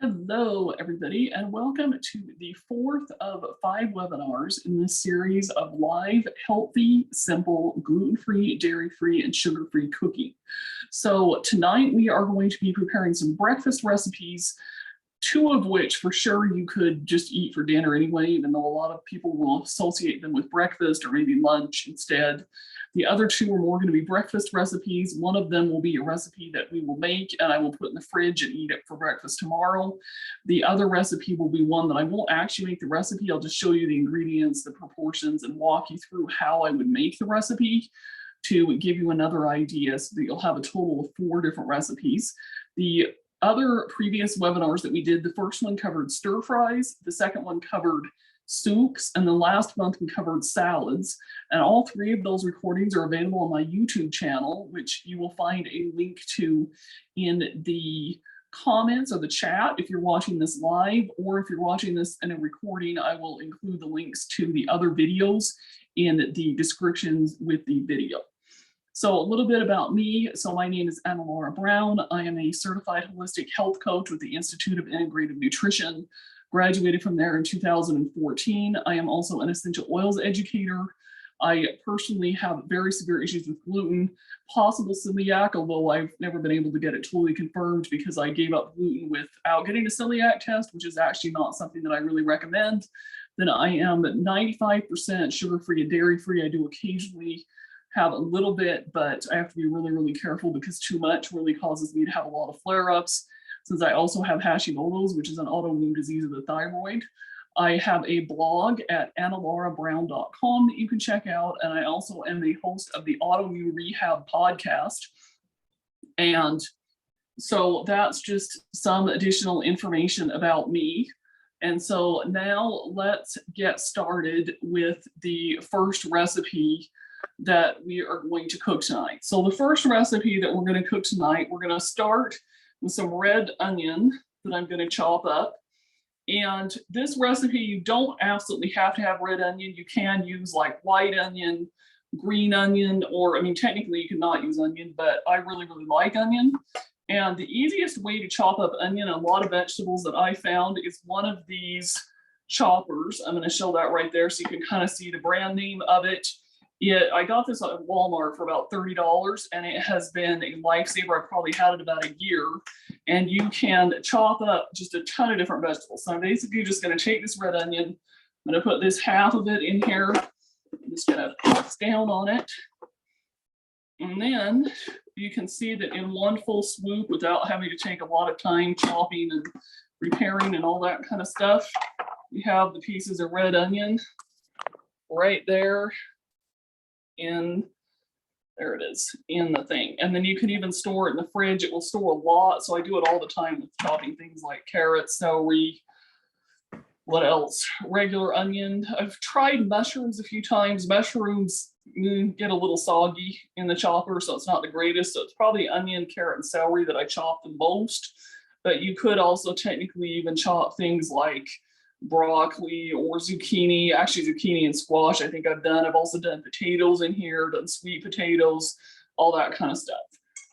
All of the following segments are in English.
Hello, everybody, and welcome to the fourth of 5 webinars in this series of live, healthy, simple, gluten-free, dairy-free, and sugar-free cooking. So tonight we are going to be preparing some breakfast recipes, two of which for sure you could just eat for dinner anyway, even though a lot of people will associate them with breakfast or maybe lunch instead. The other two are more going to be breakfast recipes. One of them will be a recipe that we will make and I will put in the fridge and eat it for breakfast tomorrow. The other recipe will be one that I won't actually make the recipe. I'll just show you the ingredients, the proportions, and walk you through how I would make the recipe to give you another idea so that you'll have a total of 4 different recipes. The other previous webinars that we did, the first one covered stir fries, the second one covered soups, and the last month we covered salads. And all 3 of those recordings are available on my YouTube channel, which you will find a link to in the comments or the chat if you're watching this live, or if you're watching this in a recording, I will include the links to the other videos in the descriptions with the video. So a little bit about me. So my name is Anna Laura Brown. I am a certified holistic health coach with the Institute of Integrative Nutrition. Graduated from there in 2014. I am also an essential oils educator. I personally have very severe issues with gluten, possible celiac, although I've never been able to get it totally confirmed because I gave up gluten without getting a celiac test, which is actually not something that I really recommend. Then I am 95% sugar-free and dairy-free. I do occasionally have a little bit, but I have to be really, really careful because too much really causes me to have a lot of flare-ups. Since I also have Hashimoto's, which is an autoimmune disease of the thyroid. I have a blog at annalaurabrown.com that you can check out. And I also am a host of the Autoimmune Rehab podcast. And so that's just some additional information about me. And so now let's get started with the first recipe that we are going to cook tonight. So the first recipe that we're going to cook tonight, we're going to start with some red onion that I'm going to chop up. And this recipe, you don't absolutely have to have red onion. You can use like white onion, green onion, or I mean, technically you cannot use onion, but I really, really like onion. And the easiest way to chop up onion and a lot of vegetables that I found is one of these choppers. I'm going to show that right there so you can kind of see the brand name of it. I got this at Walmart for about $30, and it has been a lifesaver. I've probably had it about a year, and you can chop up just a ton of different vegetables. So I'm basically just going to take this red onion. I'm going to put this half of it in here. I'm just going to press down on it. And then you can see that in one full swoop, without having to take a lot of time chopping and preparing and all that kind of stuff, we have the pieces of red onion right there. There it is in the thing. And then you can even store it in the fridge. It will store a lot. So I do it all the time with chopping things like carrots, celery, what else? Regular onion. I've tried mushrooms a few times. Mushrooms get a little soggy in the chopper, so it's not the greatest. So it's probably onion, carrot, and celery that I chop the most. But you could also technically even chop things like broccoli or zucchini, actually zucchini and squash I think I've done. I've also done potatoes in here, done sweet potatoes, all that kind of stuff.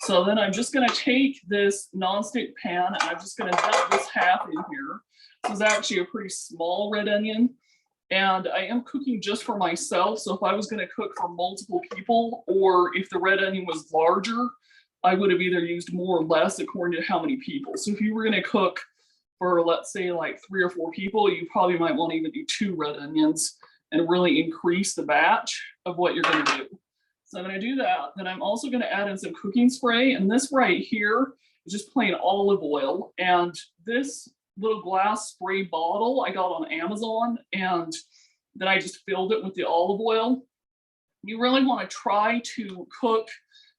So then I'm just going to take this nonstick pan and I'm just going to dump this half in here. This is actually a pretty small red onion, and I am cooking just for myself. So if I was going to cook for multiple people, or if the red onion was larger, I would have either used more or less according to how many people. So if you were going to cook for, let's say, like 3 or 4 people, you probably might want to even do 2 red onions and really increase the batch of what you're going to do. So I'm going to do that. Then I'm also going to add in some cooking spray. And this right here is just plain olive oil. And this little glass spray bottle I got on Amazon, and then I just filled it with the olive oil. You really want to try to cook,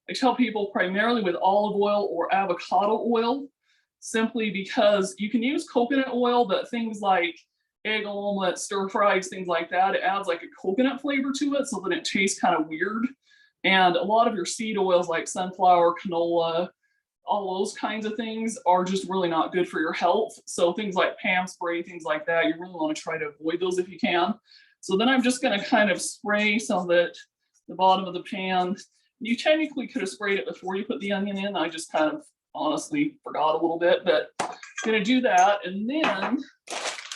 I tell people, primarily with olive oil or avocado oil, simply because you can use coconut oil, but things like egg omelet, stir fries, things like that, it adds like a coconut flavor to it so that it tastes kind of weird. And a lot of your seed oils like sunflower, canola, all those kinds of things are just really not good for your health. So things like Pam spray, things like that, you really want to try to avoid those if you can. So then I'm just going to kind of spray so that the bottom of the pan, you technically could have sprayed it before you put the onion in. I just kind of honestly forgot a little bit, but gonna do that, and then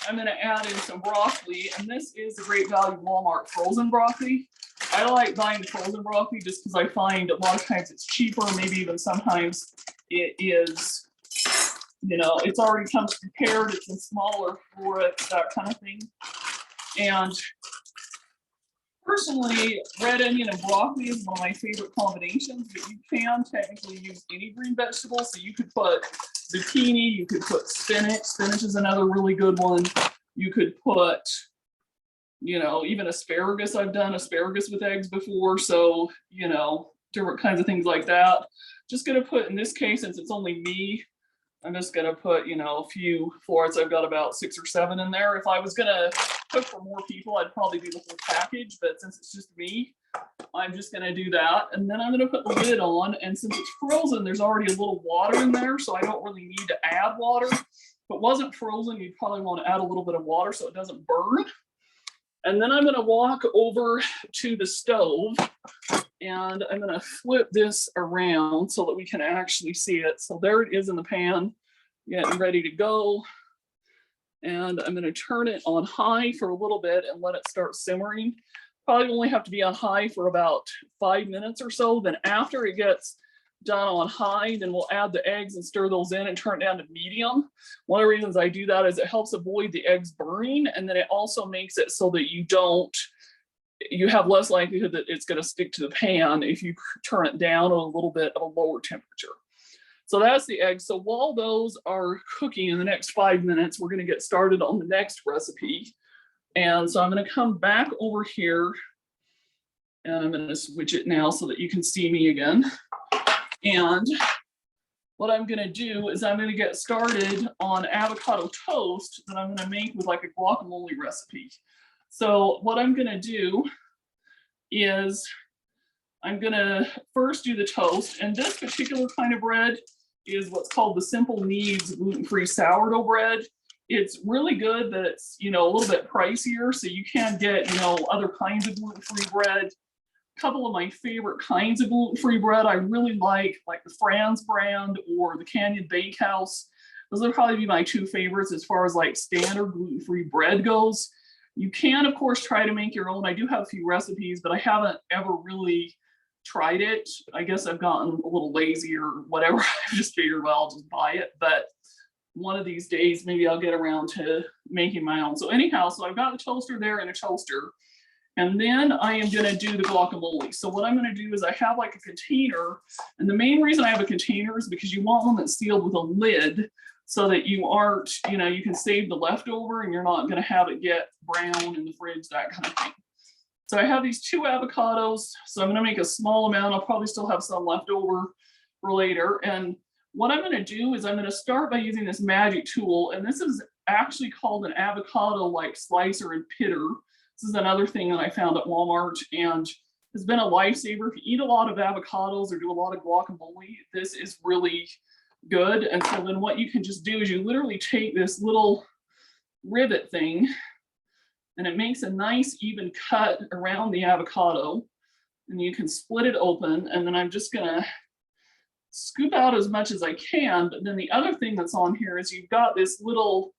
I'm gonna add in some broccoli, and this is a great value Walmart frozen broccoli. I like buying the frozen broccoli just because I find a lot of times it's cheaper, maybe even sometimes it is, you know, it's already comes prepared, it's in smaller florets, that kind of thing. And personally, red onion and broccoli is one of my favorite combinations, but you can technically use any green vegetable. So you could put zucchini, you could put spinach. Spinach is another really good one. You could put, you know, even asparagus. I've done asparagus with eggs before. So, you know, different kinds of things like that. Just gonna put, in this case, since it's only me, I'm just gonna put, you know, a few florets. I've got about 6 or 7 in there. If I was gonna cook for more people, I'd probably do the whole package, but since it's just me, I'm just gonna do that. And then I'm gonna put the lid on, and since it's frozen, there's already a little water in there, so I don't really need to add water. If it wasn't frozen, you'd probably want to add a little bit of water so it doesn't burn. And then I'm gonna walk over to the stove, and I'm gonna flip this around so that we can actually see it. So there it is in the pan, getting ready to go. And I'm gonna turn it on high for a little bit and let it start simmering. Probably only have to be on high for about 5 minutes or so. Then after it gets done on high, then we'll add the eggs and stir those in and turn it down to medium. One of the reasons I do that is it helps avoid the eggs burning, and then it also makes it so that you have less likelihood that it's going to stick to the pan if you turn it down a little bit of a lower temperature. So that's the eggs. So while those are cooking in the next 5 minutes, we're going to get started on the next recipe. And so I'm going to come back over here, and I'm going to switch it now so that you can see me again. And what I'm going to do is I'm going to get started on avocado toast that I'm going to make with like a guacamole recipe. So what I'm going to do is I'm going to first do the toast, and this particular kind of bread is what's called the Simple Needs gluten-free sourdough bread. It's really good, but it's, you know, a little bit pricier, so you can get, you know, other kinds of gluten-free bread. A couple of my favorite kinds of gluten-free bread I really like the Franz brand or the Canyon Bakehouse. Those would probably be my 2 favorites as far as like standard gluten-free bread goes. You can, of course, try to make your own. I do have a few recipes, but I haven't ever really tried it. I guess I've gotten a little lazy or whatever. I just figured, well, I'll just buy it. But one of these days, maybe I'll get around to making my own. So anyhow, so I've got the toaster there and a toaster. And then I am going to do the guacamole. So what I'm going to do is I have like a container. And the main reason I have a container is because you want one that's sealed with a lid so that you aren't, you know, you can save the leftover and you're not going to have it get brown in the fridge, that kind of thing. So I have these 2 avocados. So I'm going to make a small amount. I'll probably still have some left over for later. And what I'm going to do is I'm going to start by using this magic tool. And this is actually called an avocado like slicer and pitter. This is another thing that I found at Walmart and has been a lifesaver. If you eat a lot of avocados or do a lot of guacamole, this is really good. And so then what you can just do is you literally take this little rivet thing, and it makes a nice even cut around the avocado, and you can split it open. And then I'm just gonna scoop out as much as I can. But then the other thing that's on here is you've got this little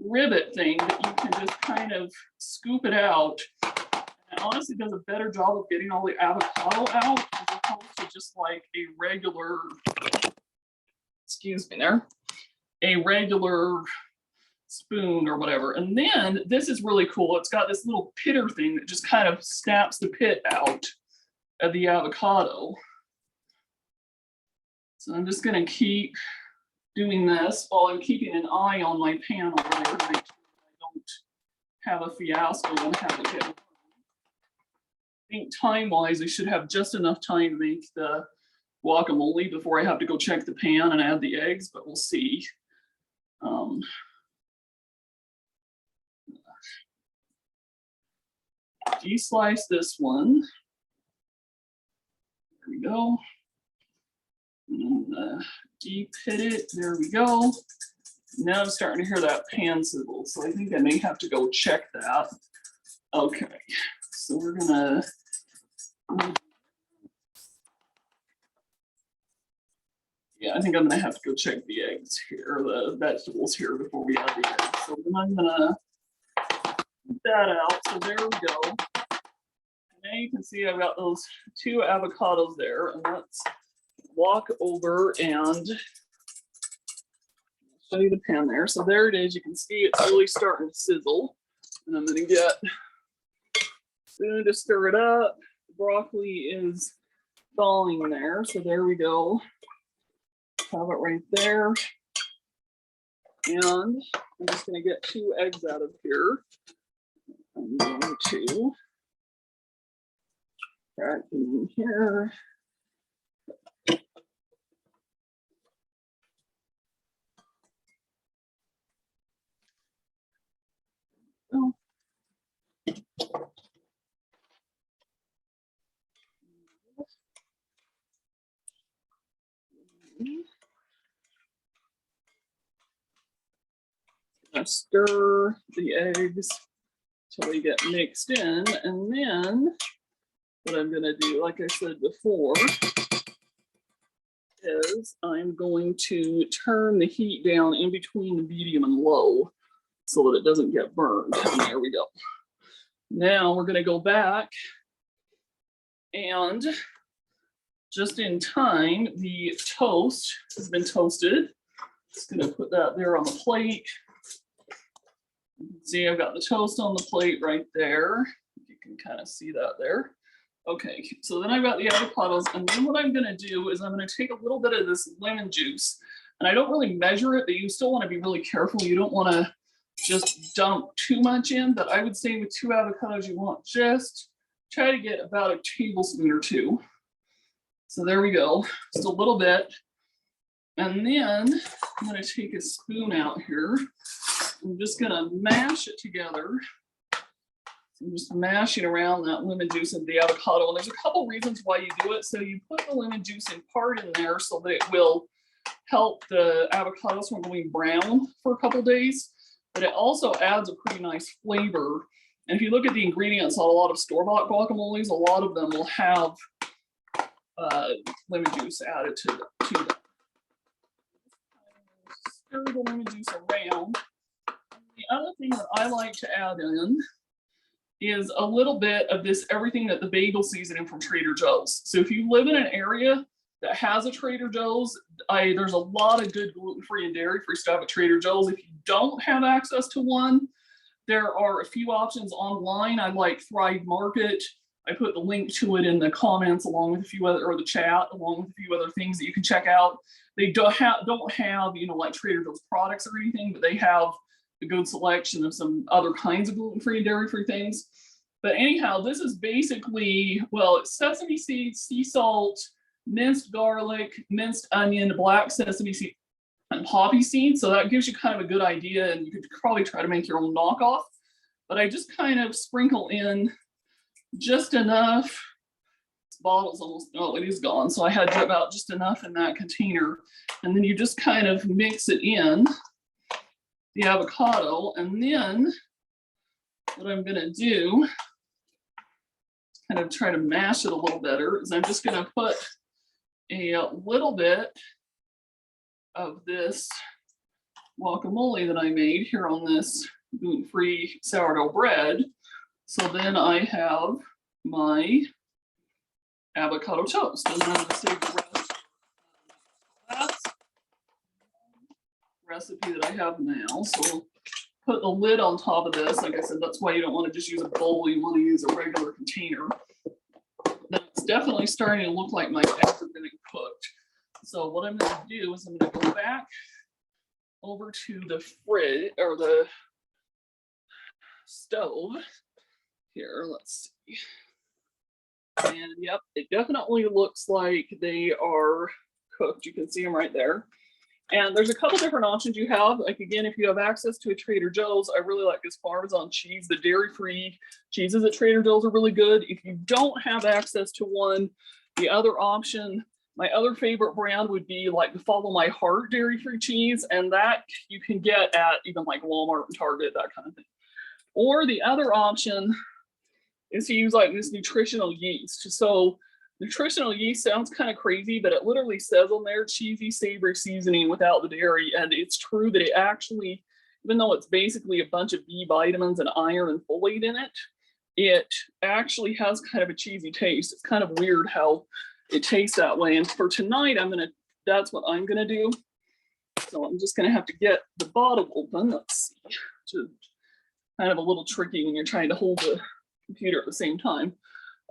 rivet thing that you can just kind of scoop it out. And it honestly does a better job of getting all the avocado out as opposed to just like a regular, excuse me there, a regular spoon or whatever. And then this is really cool. It's got this little pitter thing that just kind of snaps the pit out of the avocado. So I'm just going to keep doing this while I'm keeping an eye on my pan over there to make sure I don't have a fiasco and have it get. I think time-wise, I should have just enough time to make the guacamole before I have to go check the pan and add the eggs, but we'll see. De-slice this one. There we go. And de-pit it. There we go. Now I'm starting to hear that pan sizzle, so I think I may have to go check that. Okay, so we're gonna. Yeah, I think I'm gonna have to go check the eggs here, the vegetables here before we add the eggs. So then I'm gonna put that out. So there we go. Now you can see I've got those 2 avocados there, and let's walk over and show you the pan there. So there it is. You can see it's really starting to sizzle. And I'm gonna get soon to stir it up. The broccoli is thawing there. So there we go. Have it right there. And I'm just gonna get 2 eggs out of here. I'm going to crack them in here. Oh. I stir the eggs till they get mixed in, and then what I'm going to do, like I said before, is I'm going to turn the heat down in between the medium and low so that it doesn't get burned. And there we go. Now we're going to go back, and just in time, the toast has been toasted. Just going to put that there on the plate. You can see I've got the toast on the plate right there. You can kind of see that there. Okay, so then I've got the avocados, and then what I'm gonna do is I'm gonna take a little bit of this lemon juice, and I don't really measure it, but you still wanna be really careful. You don't wanna just dump too much in, but I would say with 2 avocados, you want just try to get about a tablespoon or 2. So there we go, just a little bit. And then I'm gonna take a spoon out here. I'm just gonna mash it together. I'm just mashing around that lemon juice and the avocado. And there's a couple reasons why you do it. So you put the lemon juice in part in there so that it will help the avocados from going brown for a couple days. But it also adds a pretty nice flavor. And if you look at the ingredients on a lot of store-bought guacamoles, a lot of them will have lemon juice added to them. Stir the lemon juice around. The other thing that I like to add in is a little bit of this everything that the bagel seasoning from Trader Joe's. So if you live in an area that has a Trader Joe's, there's a lot of good gluten-free and dairy-free stuff at Trader Joe's. If you don't have access to one, there are a few options online. I like Thrive Market. I put the link to it in the comments along with a few other, or the chat, along with a few other things that you can check out. They don't have, you know, like Trader Joe's products or anything, but they have a good selection of some other kinds of gluten-free and dairy-free things. But anyhow, this is basically, well, it's sesame seeds, sea salt, minced garlic, minced onion, black sesame seed, and poppy seeds. So that gives you kind of a good idea, and you could probably try to make your own knockoff. But I just kind of sprinkle in just enough. This bottle's almost, oh, it is gone. So I had about just enough in that container. And then you just kind of mix it in, the avocado, and then what I'm gonna do, kind of try to mash it a little better, is I'm just gonna put a little bit of this guacamole that I made here on this gluten-free sourdough bread. So then I have my avocado toast, and then I'm gonna save the rest. That's recipe that I have now. So put the lid on top of this. Like I said, that's why you don't want to just use a bowl. You want to use a regular container. That's definitely starting to look like my eggs are getting cooked. So what I'm going to do is I'm going to go back over to the fridge or the stove here. Let's see. And yep, it definitely looks like they are cooked. You can see them right there. And there's a couple different options you have. Like again, if you have access to a Trader Joe's, I really like this Parmesan cheese. The dairy-free cheeses at Trader Joe's are really good. If you don't have access to one, the other option, my other favorite brand would be like the Follow My Heart dairy-free cheese. And that you can get at even like Walmart and Target, that kind of thing. Or the other option is to use like this nutritional yeast. So Nutritional yeast sounds kind of crazy, but it literally says on there cheesy, savory seasoning without the dairy. And it's true that it actually, even though it's basically a bunch of B vitamins and iron and folate in it, it actually has kind of a cheesy taste. It's kind of weird how it tastes that way. And for tonight, that's what I'm gonna do. So I'm just gonna have to get the bottle open. Let's see, which is kind of a little tricky when you're trying to hold the computer at the same time.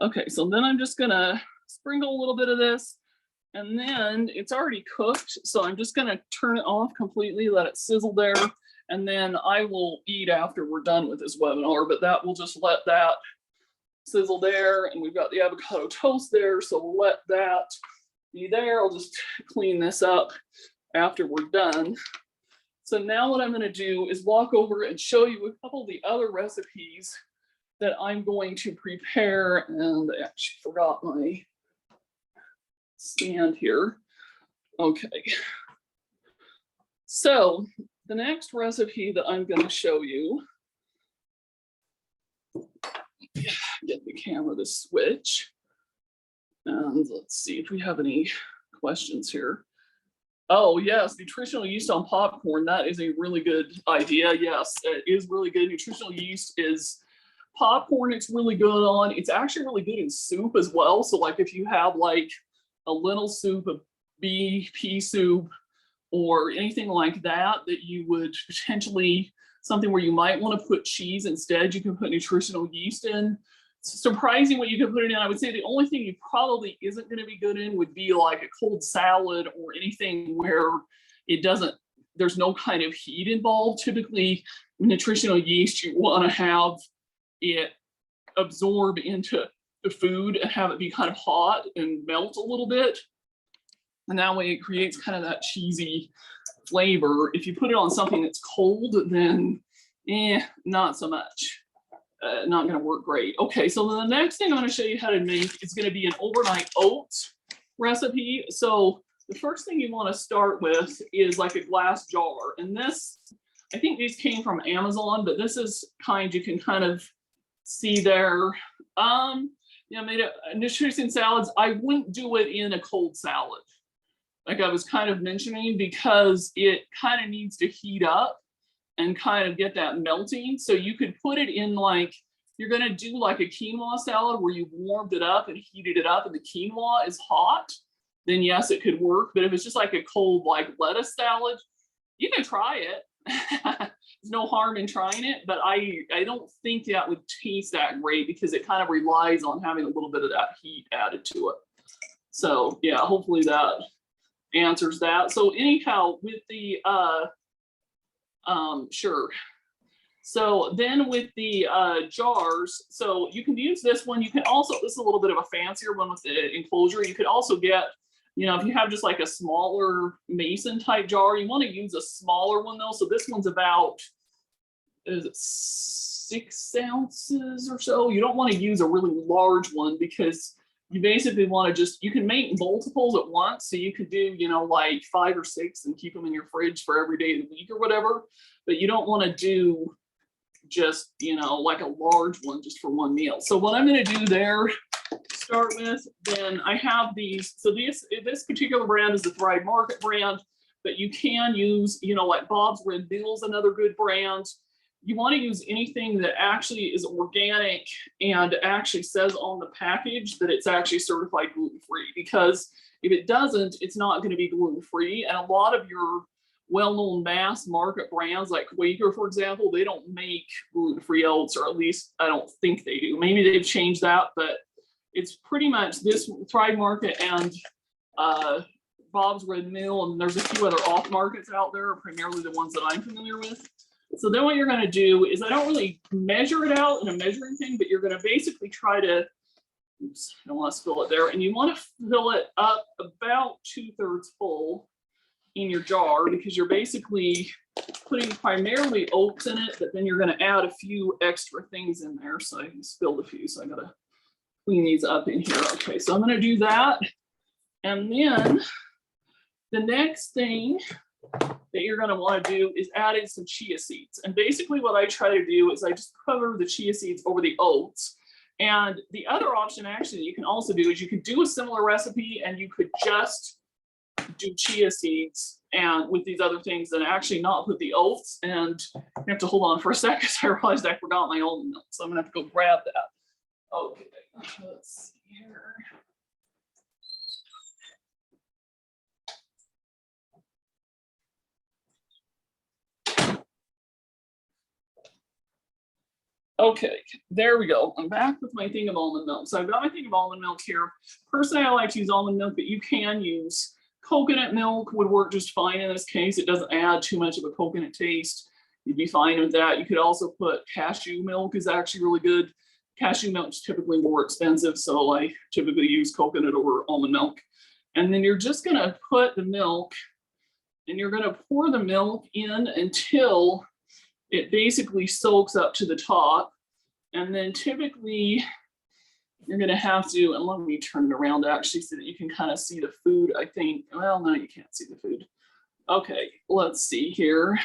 Okay, so then I'm just gonna sprinkle a little bit of this, and then it's already cooked. So I'm just gonna turn it off completely, let it sizzle there. And then I will eat after we're done with this webinar, but that will just let that sizzle there. And we've got the avocado toast there, so we'll let that be there. I'll just clean this up after we're done. So now what I'm gonna do is walk over and show you a couple of the other recipes that I'm going to prepare. And I actually forgot my stand here. Okay. So the next recipe that I'm going to show you, get the camera to switch, and let's see if we have any questions here. Oh yes, nutritional yeast on popcorn. That is a really good idea. Yes, it is really good. Nutritional yeast is popcorn. It's really good on. It's actually really good in soup as well. So like if you have like a lentil soup, a pea soup, or anything like that, that you would potentially, something where you might want to put cheese instead, you can put nutritional yeast in. It's surprising what you can put it in. I would say the only thing you probably isn't going to be good in would be like a cold salad or anything where it doesn't, there's no kind of heat involved. Typically, nutritional yeast, you want to have it absorb into the food and have it be kind of hot and melt a little bit. And that way it creates kind of that cheesy flavor. If you put it on something that's cold, then not so much. Not going to work great. Okay, so the next thing I'm going to show you how to make is going to be an overnight oats recipe. So the first thing you want to start with is like a glass jar. And this, I think these came from Amazon, but this is kind you can kind of see there. Made a nutrition salads. I wouldn't do it in a cold salad, like I was kind of mentioning, because it kind of needs to heat up and kind of get that melting. So you could put it in, like, you're going to do like a quinoa salad where you've warmed it up and heated it up and the quinoa is hot, then yes, it could work. But if it's just like a cold, like lettuce salad, you can try it. There's no harm in trying it, but I don't think that would taste that great because it kind of relies on having a little bit of that heat added to it. So yeah, hopefully that answers that. So anyhow, with the sure. So then with the jars, so you can use this one. You can also, this is a little bit of a fancier one with the enclosure. You could also get, if you have just like a smaller mason type jar, you want to use a smaller one though. So this one's about, is it 6 ounces or so? You don't want to use a really large one because you basically want to you can make multiples at once. So you could do, like 5 or 6 and keep them in your fridge for every day of the week or whatever. But you don't want to do just, like a large one just for one meal. So what I'm going to do there, start with, then I have these. So this particular brand is the Thrive Market brand, but you can use, like Bob's Red Mill's another good brand. You want to use anything that actually is organic and actually says on the package that it's actually certified gluten-free, because if it doesn't, it's not going to be gluten-free. And a lot of your well-known mass market brands like Quaker, for example, they don't make gluten-free oats, or at least I don't think they do. Maybe they've changed that, but it's pretty much this Thrive Market and Bob's Red Mill, and there's a few other off markets out there, primarily the ones that I'm familiar with. So then what you're going to do is, I don't really measure it out in a measuring thing, but you're going to basically try to, oops, I don't want to spill it there. And you want to fill it up about 2/3 full in your jar, because you're basically putting primarily oats in it, but then you're going to add a few extra things in there. So I spilled a few, so I got to clean these up in here. Okay, so I'm going to do that. And then the next thing that you're going to want to do is add in some chia seeds. And basically what I try to do is I just cover the chia seeds over the oats. And the other option actually that you can also do is you could do a similar recipe and you could just do chia seeds and with these other things and actually not put the oats. And you have to hold on for a second because I realized I forgot my almond milk. So I'm gonna have to go grab that. Okay, let's see here. Okay, there we go. I'm back with my thing of almond milk. So I've got my thing of almond milk here. Personally, I like to use almond milk, but you can use coconut milk would work just fine in this case. It doesn't add too much of a coconut taste. You'd be fine with that. You could also put cashew milk is actually really good. Cashew milk is typically more expensive, so I typically use coconut over almond milk. And then you're just gonna put the milk and you're gonna pour the milk in until it basically soaks up to the top. And then typically you're gonna have to, and let me turn it around actually so that you can kind of see the food, I think. Well, no, you can't see the food. Okay, let's see here.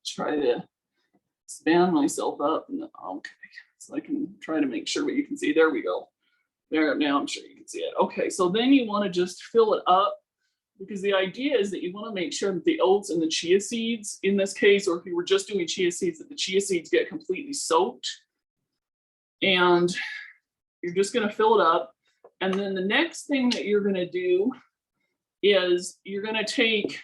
Try to stand myself up. Okay, so I can try to make sure what you can see. There we go. There, now I'm sure you can see it. Okay, so then you wanna just fill it up because the idea is that you want to make sure that the oats and the chia seeds in this case, or if you were just doing chia seeds, that the chia seeds get completely soaked. And you're just going to fill it up. And then the next thing that you're going to do is you're going to take,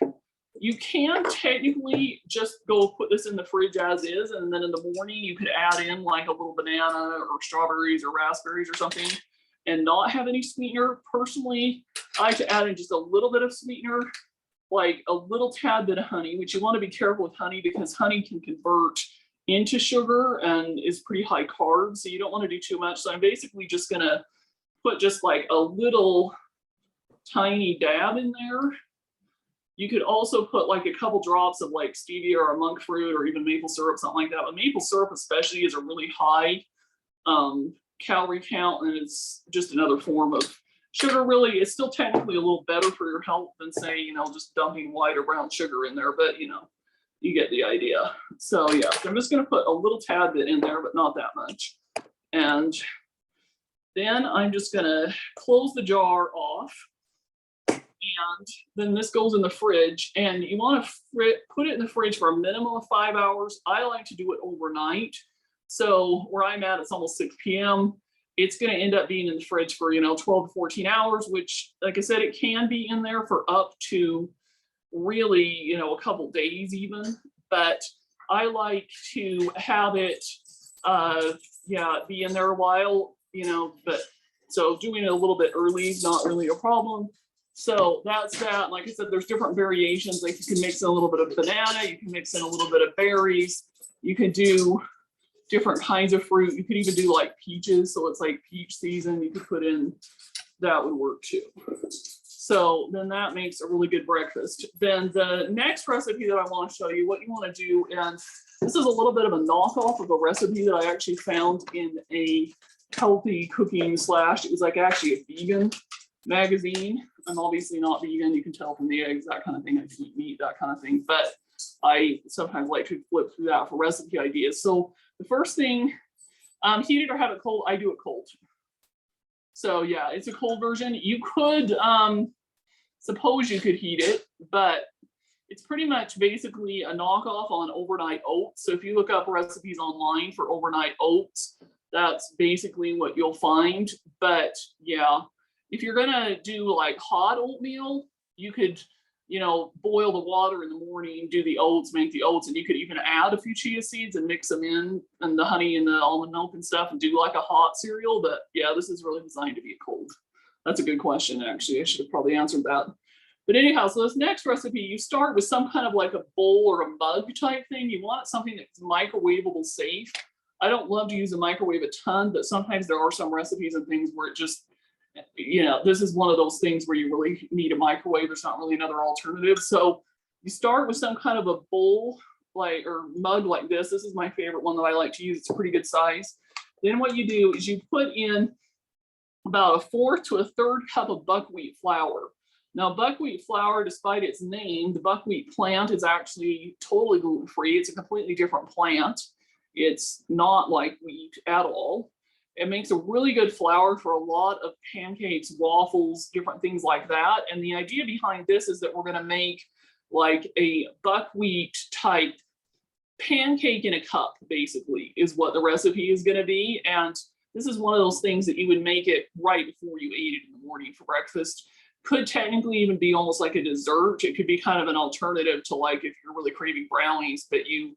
you can technically just go put this in the fridge as is. And then in the morning, you could add in like a little banana or strawberries or raspberries or something and not have any sweetener. Personally, I like to add in just a little bit of sweetener, like a little tad bit of honey, which you want to be careful with honey because honey can convert into sugar and is pretty high carb. So you don't want to do too much. So I'm basically just going to put just like a little tiny dab in there. You could also put like a couple drops of like stevia or monk fruit or even maple syrup, something like that. But maple syrup especially is a really high calorie count, and it's just another form of sugar. Really, it's still technically a little better for your health than say, just dumping white or brown sugar in there, but you get the idea. So yeah, so I'm just gonna put a little tad bit in there, but not that much. And then I'm just gonna close the jar off. And then this goes in the fridge, and you want to put it in the fridge for a minimum of 5 hours. I like to do it overnight. So where I'm at, it's almost 6 p.m. It's going to end up being in the fridge for 12 to 14 hours, which, like I said, it can be in there for up to really a couple days even. But I like to have it, be in there a while, But so doing it a little bit early is not really a problem. So that's that. Like I said, there's different variations. Like you can mix in a little bit of banana, you can mix in a little bit of berries, you can do different kinds of fruit. You could even do like peaches. So it's like peach season. You could put in, that would work too. So then that makes a really good breakfast. Then the next recipe that I want to show you, what you want to do, and this is a little bit of a knockoff of a recipe that I actually found in a healthy cooking / it was like actually a vegan magazine. I'm obviously not vegan. You can tell from the eggs, that kind of thing. I can eat meat, that kind of thing. But I sometimes like to flip through that for recipe ideas. So the first thing, heat it or have it cold. I do it cold. So yeah, it's a cold version. You could, suppose you could heat it, but it's pretty much basically a knockoff on overnight oats. So if you look up recipes online for overnight oats, that's basically what you'll find. But yeah, if you're gonna do like hot oatmeal, you could, boil the water in the morning, do the oats, make the oats, and you could even add a few chia seeds and mix them in and the honey and the almond milk and stuff and do like a hot cereal. But yeah, this is really designed to be cold. That's a good question, actually. I should have probably answered that. But anyhow, so this next recipe, you start with some kind of like a bowl or a mug type thing. You want something that's microwavable safe. I don't love to use a microwave a ton, but sometimes there are some recipes and things where it just, this is one of those things where you really need a microwave. There's not really another alternative. So you start with some kind of a bowl or mug like this. This is my favorite one that I like to use. It's a pretty good size. Then what you do is you put in about 1/4 to 1/3 cup of buckwheat flour. Now, buckwheat flour, despite its name, the buckwheat plant is actually totally gluten-free. It's a completely different plant. It's not like wheat at all. It makes a really good flour for a lot of pancakes, waffles, different things like that. And the idea behind this is that we're going to make like a buckwheat type pancake in a cup, basically, is what the recipe is going to be. And this is one of those things that you would make it right before you ate it in the morning for breakfast. Could technically even be almost like a dessert. It could be kind of an alternative to, like, if you're really craving brownies, but you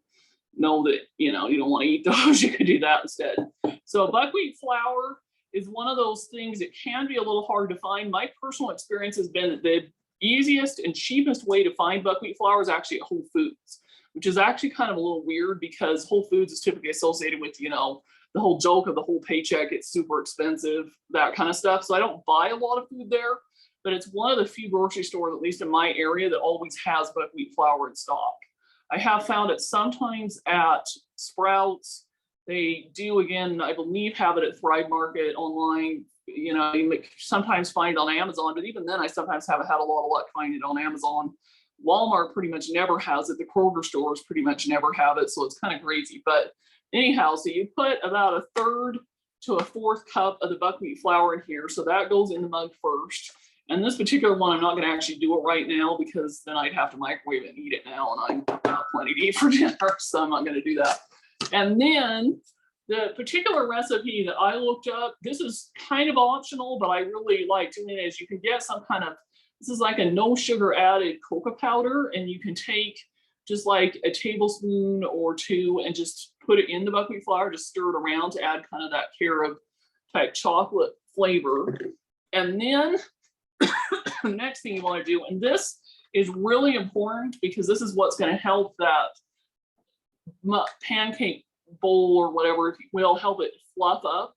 know that you don't want to eat those, you could do that instead. So buckwheat flour is one of those things that can be a little hard to find. My personal experience has been that the easiest and cheapest way to find buckwheat flour is actually at Whole Foods, which is actually kind of a little weird because Whole Foods is typically associated with, the whole joke of the whole paycheck, it's super expensive, that kind of stuff. So I don't buy a lot of food there, but it's one of the few grocery stores, at least in my area, that always has buckwheat flour in stock. I have found it sometimes at Sprouts. They do, again, I believe, have it at Thrive Market online. You sometimes find it on Amazon, but even then I sometimes haven't had a lot of luck finding it on Amazon. Walmart pretty much never has it. The Kroger stores pretty much never have it, so it's kind of crazy. But anyhow, so you put about a third to a fourth cup of the buckwheat flour in here. So that goes in the mug first. And this particular one, I'm not going to actually do it right now because then I'd have to microwave it and eat it now, and I've got plenty to eat for dinner, so I'm not going to do that. And then the particular recipe that I looked up, this is kind of optional, but I really like doing it, is you can get some kind of, this is like a no sugar added cocoa powder, and you can take just like a tablespoon or two and just put it in the buckwheat flour, just stir it around to add kind of that carob type chocolate flavor. And then the next thing you want to do, and this is really important because this is what's going to help that pancake bowl or whatever, if you will, help it fluff up,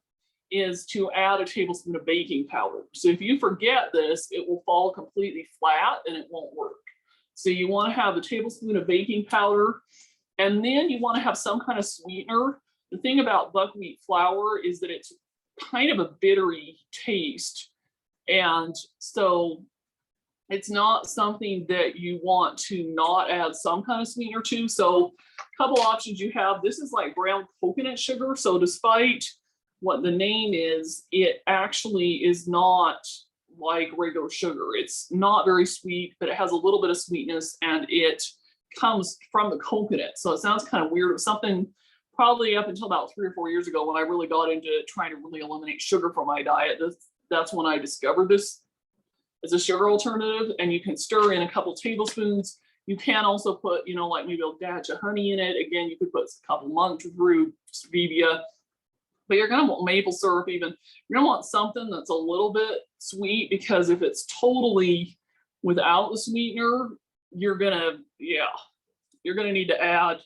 is to add a tablespoon of baking powder. So if you forget this, it will fall completely flat and it won't work. So you want to have a tablespoon of baking powder, and then you want to have some kind of sweetener. The thing about buckwheat flour is that it's kind of a bittery taste. And so it's not something that you want to not add some kind of sweetener to. So a couple options you have. This is like brown coconut sugar. So despite what the name is, it actually is not like regular sugar. It's not very sweet, but it has a little bit of sweetness, and it comes from the coconut. So it sounds kind of weird. It was something probably up until about 3 or 4 years ago when I really got into trying to really eliminate sugar from my diet. That's when I discovered this as a sugar alternative, and you can stir in a couple tablespoons. You can also put, like maybe a dash of honey in it. Again, you could put a couple months through stevia, but you're going to want maple syrup even. You're going to want something that's a little bit sweet, because if it's totally without the sweetener, you're going to need to add,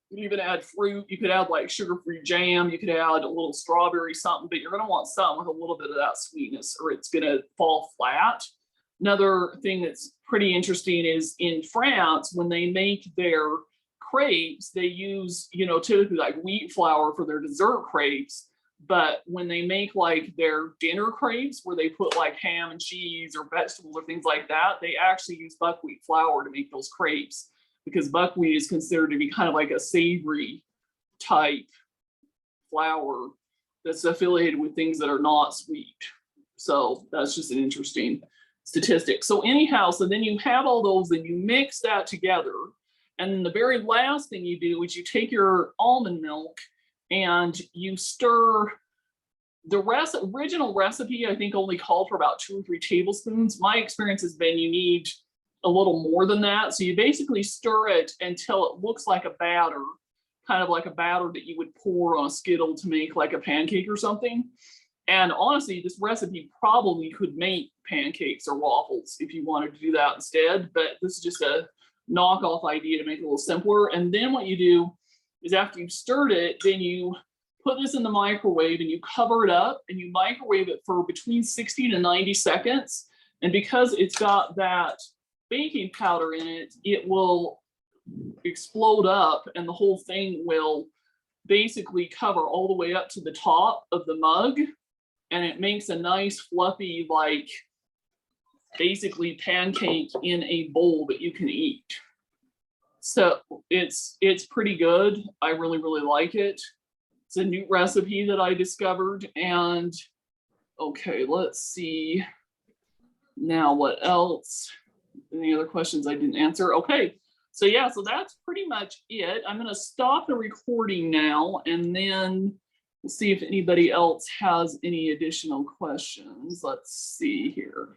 you can even add fruit. You could add like sugar-free jam. You could add a little strawberry something, but you're going to want something with a little bit of that sweetness, or it's going to fall flat. Another thing that's pretty interesting is in France, when they make their crepes, they use, typically like wheat flour for their dessert crepes. But when they make like their dinner crepes, where they put like ham and cheese or vegetables or things like that, they actually use buckwheat flour to make those crepes, because buckwheat is considered to be kind of like a savory type flour that's affiliated with things that are not sweet. So that's just an interesting statistic. So anyhow, so then you have all those, and you mix that together. And then the very last thing you do is you take your almond milk and you stir. The original recipe, I think, only called for about 2 or 3 tablespoons. My experience has been you need a little more than that. So you basically stir it until it looks like a batter, kind of like a batter that you would pour on a Skittle to make like a pancake or something. And honestly, this recipe probably could make pancakes or waffles if you wanted to do that instead, but this is just a knockoff idea to make it a little simpler. And then what you do is, after you've stirred it, then you put this in the microwave and you cover it up and you microwave it for between 60 to 90 seconds. And because it's got that baking powder in it, it will explode up and the whole thing will basically cover all the way up to the top of the mug. And it makes a nice fluffy, like basically pancake in a bowl that you can eat. So it's pretty good. I really, really like it. It's a new recipe that I discovered. And okay, let's see now what else. Any other questions I didn't answer? Okay, so yeah, so that's pretty much it. I'm going to stop the recording now, and then we'll see if anybody else has any additional questions. Let's see here.